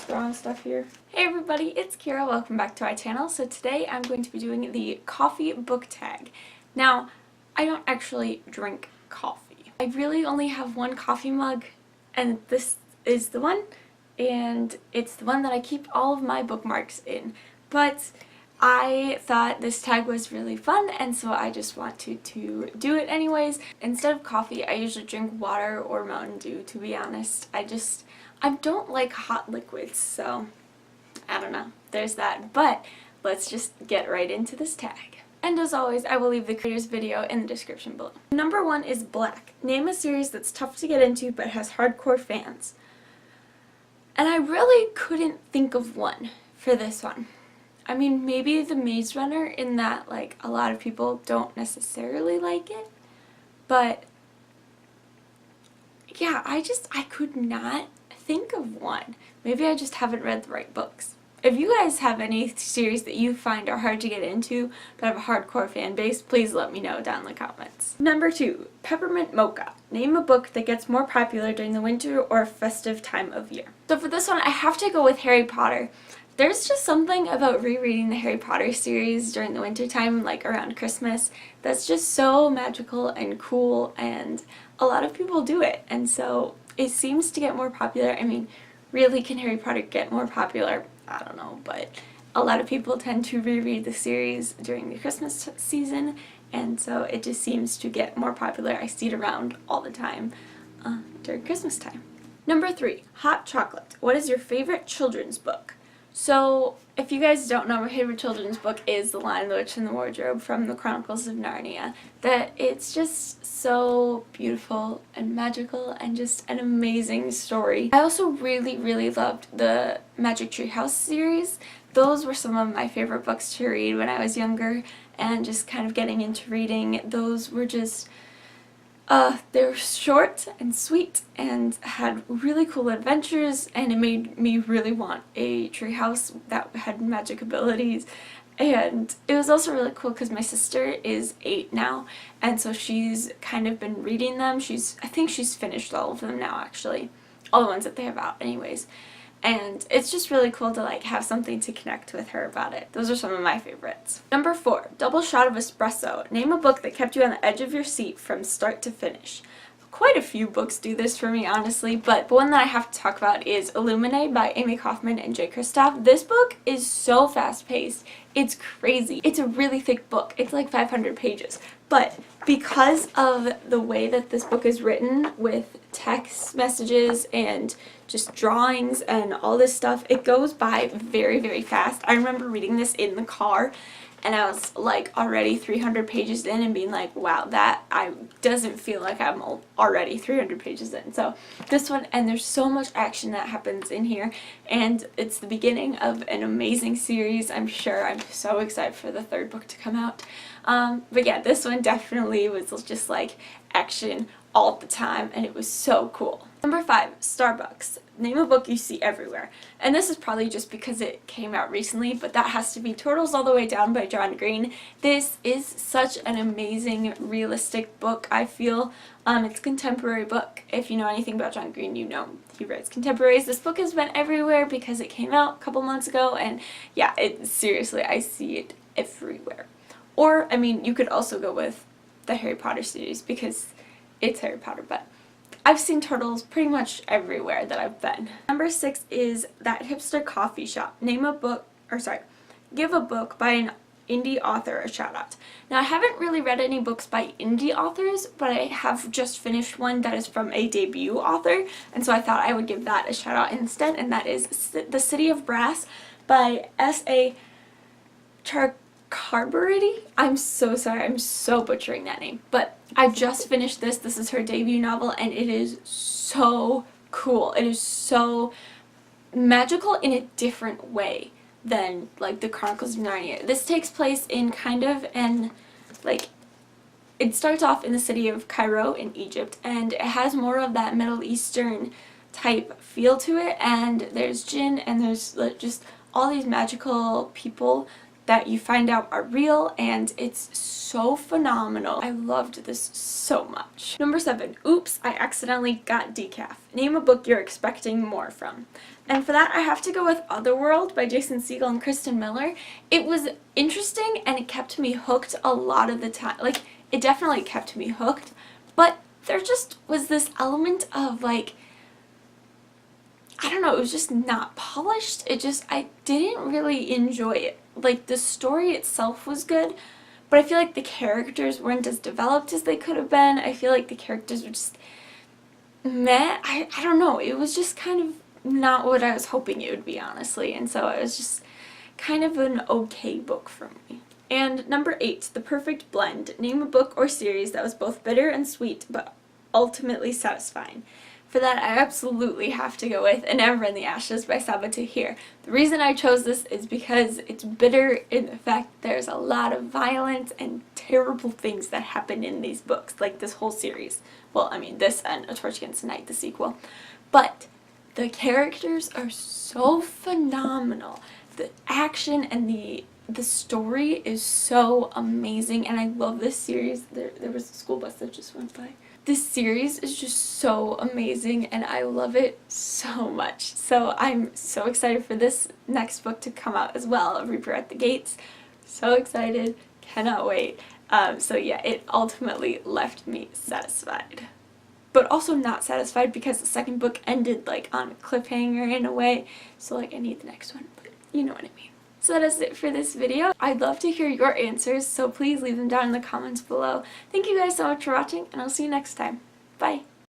throwing stuff here. Hey everybody, it's Kira. Welcome back to my channel. So today I'm going to be doing the coffee book tag. Now, I don't actually drink coffee. I really only have one coffee mug, and this is the one, and it's the one that I keep all of my bookmarks in. But I thought this tag was really fun, and so I just wanted to do it anyways. Instead of coffee, I usually drink water or Mountain Dew, to be honest. I don't like hot liquids, so I don't know. There's that. But let's just get right into this tag. And as always, I will leave the creator's video in the description below. Number 1 is Black. Name a series that's tough to get into but has hardcore fans. And I really couldn't think of one for this one. I mean, maybe The Maze Runner, in that, like, a lot of people don't necessarily like it. But yeah, I could not think of one. Maybe I just haven't read the right books. If you guys have any series that you find are hard to get into but have a hardcore fan base, please let me know down in the comments. Number 2, Peppermint Mocha. Name a book that gets more popular during the winter or festive time of year. So for this one, I have to go with Harry Potter. There's just something about rereading the Harry Potter series during the winter time, like around Christmas, that's just so magical and cool, and a lot of people do it, and so it seems to get more popular. I mean, really, can Harry Potter get more popular? I don't know, but a lot of people tend to reread the series during the Christmas season, and so it just seems to get more popular. I see it around all the time during Christmas time. Number 3, Hot Chocolate. What is your favorite children's book? So, if you guys don't know, my favorite children's book is The Lion, the Witch, and the Wardrobe from the Chronicles of Narnia. That it's just so beautiful and magical and just an amazing story. I also really loved the Magic Tree House series. Those were some of my favorite books to read when I was younger, and just kind of getting into reading. Those were just they were short and sweet and had really cool adventures, and it made me really want a treehouse that had magic abilities. And it was also really cool because my sister is 8 now, and so she's kind of been reading them. I think she's finished all of them now, actually. All the ones that they have out anyways. And it's just really cool to like have something to connect with her about it. Those are some of my favorites. Number 4, Double Shot of Espresso. Name a book that kept you on the edge of your seat from start to finish. Quite a few books do this for me, honestly, but the one that I have to talk about is Illuminae by Amy Kaufman and Jay Kristoff. This book is so fast-paced. It's crazy. It's a really thick book. It's like 500 pages. But because of the way that this book is written with text messages and just drawings and all this stuff, it goes by very fast. I remember reading this in the car, and I was like already 300 pages in and being like, wow, that doesn't feel like I'm already 300 pages in. So this one, and there's so much action that happens in here, and it's the beginning of an amazing series, I'm sure. I'm so excited for the 3rd book to come out. But yeah, this one definitely was just like action all the time, and it was so cool. Number 5, Starbucks. Name a book you see everywhere. And this is probably just because it came out recently, but that has to be Turtles All the Way Down by John Green. This is such an amazing, realistic book, I feel. It's a contemporary book. If you know anything about John Green, you know he writes contemporaries. This book has been everywhere because it came out a couple months ago, and yeah, seriously, I see it everywhere. Or, I mean, you could also go with the Harry Potter series because it's Harry Potter, but I've seen turtles pretty much everywhere that I've been. Number 6 is That Hipster Coffee Shop. Name a book, give a book by an indie author a shout out. Now, I haven't really read any books by indie authors, but I have just finished one that is from a debut author, and so I thought I would give that a shout out instead, and that is The City of Brass by S.A. Carberity? I'm so sorry, I'm so butchering that name. But I just finished this. This is her debut novel, and it is so cool. It is so magical in a different way than like the Chronicles of Narnia. This takes place in kind of it starts off in the city of Cairo in Egypt, and it has more of that Middle Eastern type feel to it, and there's jinn, and there's just all these magical people that you find out are real, and it's so phenomenal. I loved this so much. Number 7, Oops, I Accidentally Got Decaf. Name a book you're expecting more from. And for that, I have to go with Otherworld by Jason Segel and Kristen Miller. It was interesting, and it kept me hooked a lot of the time. Like, it definitely kept me hooked, but there just was this element of, like, I don't know, it was just not polished. I didn't really enjoy it. Like, the story itself was good, but I feel like the characters weren't as developed as they could have been. I feel like the characters were just meh. I don't know. It was just kind of not what I was hoping it would be, honestly. And so it was just kind of an okay book for me. And number 8, The Perfect Blend. Name a book or series that was both bitter and sweet, but ultimately satisfying. For that, I absolutely have to go with An Ember in the Ashes by Sabaa Tahir. The reason I chose this is because it's bitter in the fact there's a lot of violence and terrible things that happen in these books, like this whole series. Well, I mean, this and A Torch Against the Night, the sequel. But the characters are so phenomenal. The action and the story is so amazing, and I love this series. There was a school bus that just went by. This series is just so amazing, and I love it so much. So I'm so excited for this next book to come out as well, Reaper at the Gates. So excited, cannot wait. So yeah, it ultimately left me satisfied. But also not satisfied because the second book ended like on a cliffhanger in a way. So like I need the next one, but you know what I mean. So that is it for this video. I'd love to hear your answers, so please leave them down in the comments below. Thank you guys so much for watching, and I'll see you next time. Bye!